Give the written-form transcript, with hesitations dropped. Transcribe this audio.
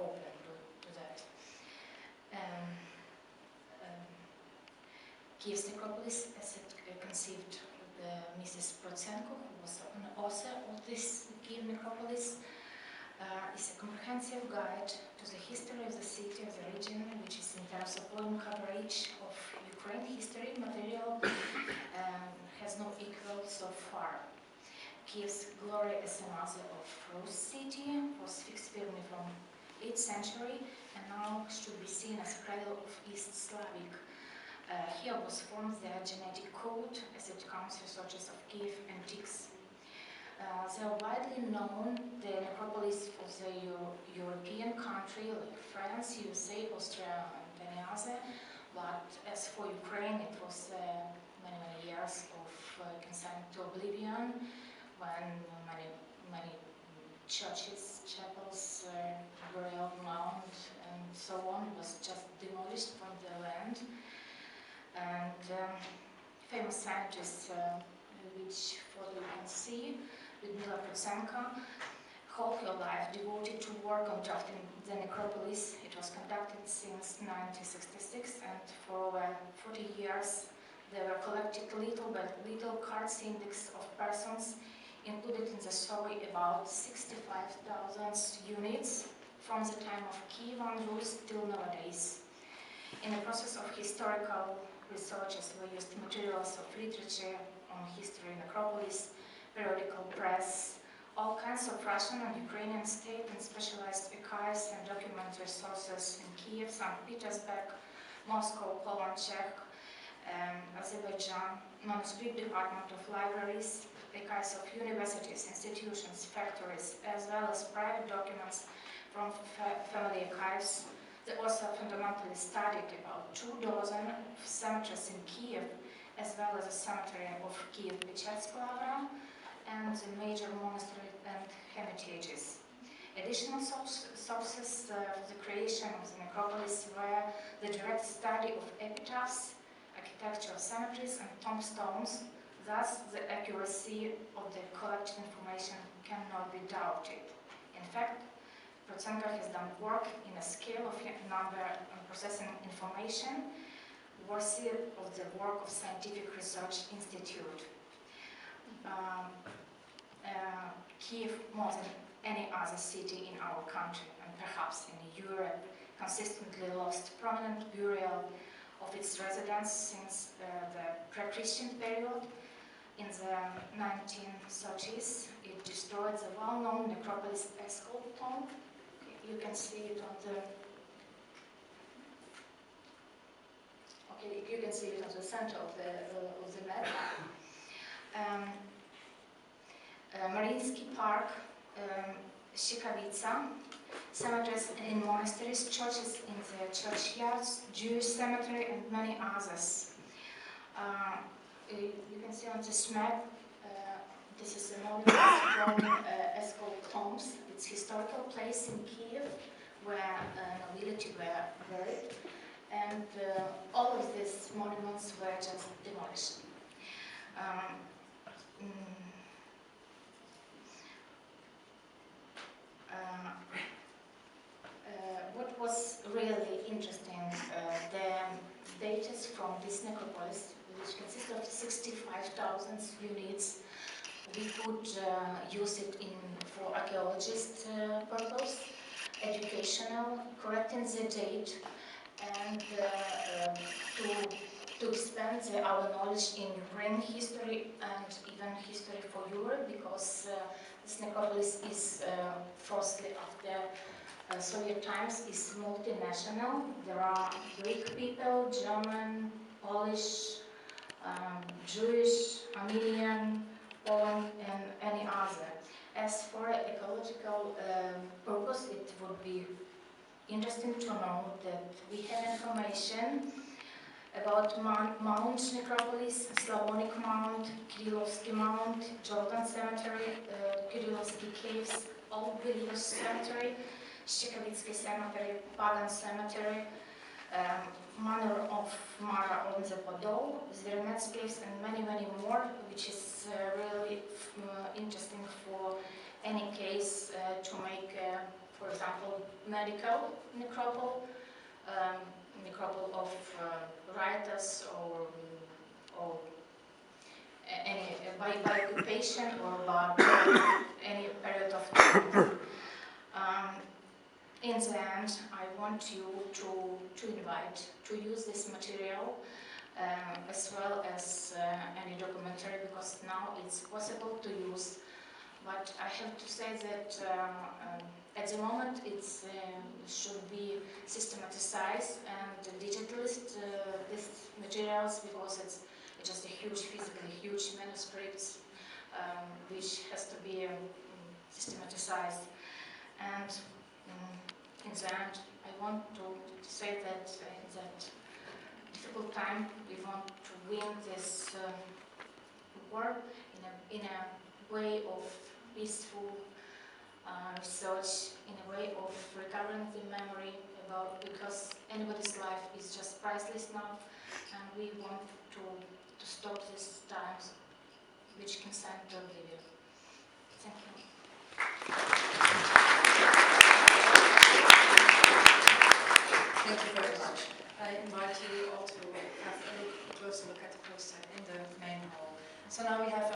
open to that. Kiev's Necropolice, as it conceived Mrs. Protsenko, who was an author of this Kiev Necropolis, is a comprehensive guide to the history of the city, of the region, which is in terms of volume coverage of Ukraine history material, has no equal so far. Kiev's glory as a mother of Rus city was fixed firmly from 8th century and now should be seen as a cradle of East Slavic. Here was formed the genetic code as it comes researchers of Kiev antiques. They are widely known, the necropolis of the European country like France, USA, Austria and any other, but as for Ukraine it was many years of consent to oblivion when many churches, chapels, burial mound and so on was just demolished from the land. And famous scientists, which photo you can see, Lyudmila Protsenko, whole her life devoted to work on drafting the necropolis. It was conducted since 1966, and for over 40 years there were collected little by little cards index of persons included in the survey, about 65,000 units from the time of Kiev and Rus till nowadays. In the process of historical researches were used materials of literature on history, necropolis, periodical press, all kinds of Russian and Ukrainian state and specialized archives and documentary sources in Kiev, St. Petersburg, Moscow, Poland, Czech, Azerbaijan, manuscript department of libraries, archives of universities, institutions, factories, as well as private documents from family archives. The author fundamentally studied about 24 cemeteries in Kiev, as well as the cemetery of Kiev-Pechersk Lavra and the major monasteries and hermitages. Additional sources for the creation of the necropolis were the direct study of epitaphs, architecture of cemeteries and tombstones. Thus, the accuracy of the collected information cannot be doubted. In fact, Protsenko has done work in a scale of number and processing information worthy of the work of Scientific Research Institute. Kiev, more than any other city in our country and perhaps in Europe, consistently lost prominent burial of its residents since the pre-Christian period. In the 1930s, it destroyed the well-known necropolis Eskol tomb. You can see it on the you can see it on the center of the map. Mariinsky Park, Shikavica, cemeteries in monasteries, churches in the churchyards, Jewish cemetery, and many others. You can see on this map, this is a monument from Eskol tombs. It's a historical place in Kiev where nobility were buried, and all of these monuments were just demolished. What was really interesting, the data from this necropolis, which consists of 65,000 units, we could use it for archaeologist purpose, educational, correcting the date, and to expand our knowledge in Ukraine history and even history for Europe, because this necropolis is, firstly, after Soviet times, is multinational. There are Greek people, German, Polish, Jewish, Armenian, Poland, and any other. As for ecological purpose, it would be interesting to know that we have information about Mount Necropolis, Slavonic Mount, Kirillovsky Mount, Jordan Cemetery, Kirillovsky Caves, Old Believers Cemetery, Shikavitsky Cemetery, Pagan Cemetery, Manor of Mara on the Podol, Zvernets Caves, and many more, which is really interesting for any case to make, for example, medical necropole, necropole of writers or any by occupation or by any period of time. In the end, I want you to invite to use this material as well as any documentary, because now it's possible to use. But I have to say that at the moment it should be systematized and digitalized these materials, because it's just a huge, physically huge manuscripts which has to be systematized. And in the end, I want to say that in that difficult time, we want to win this war in a way of peaceful research, in a way of recovering the memory about, because anybody's life is just priceless now, and we want to stop these times which can send to oblivion.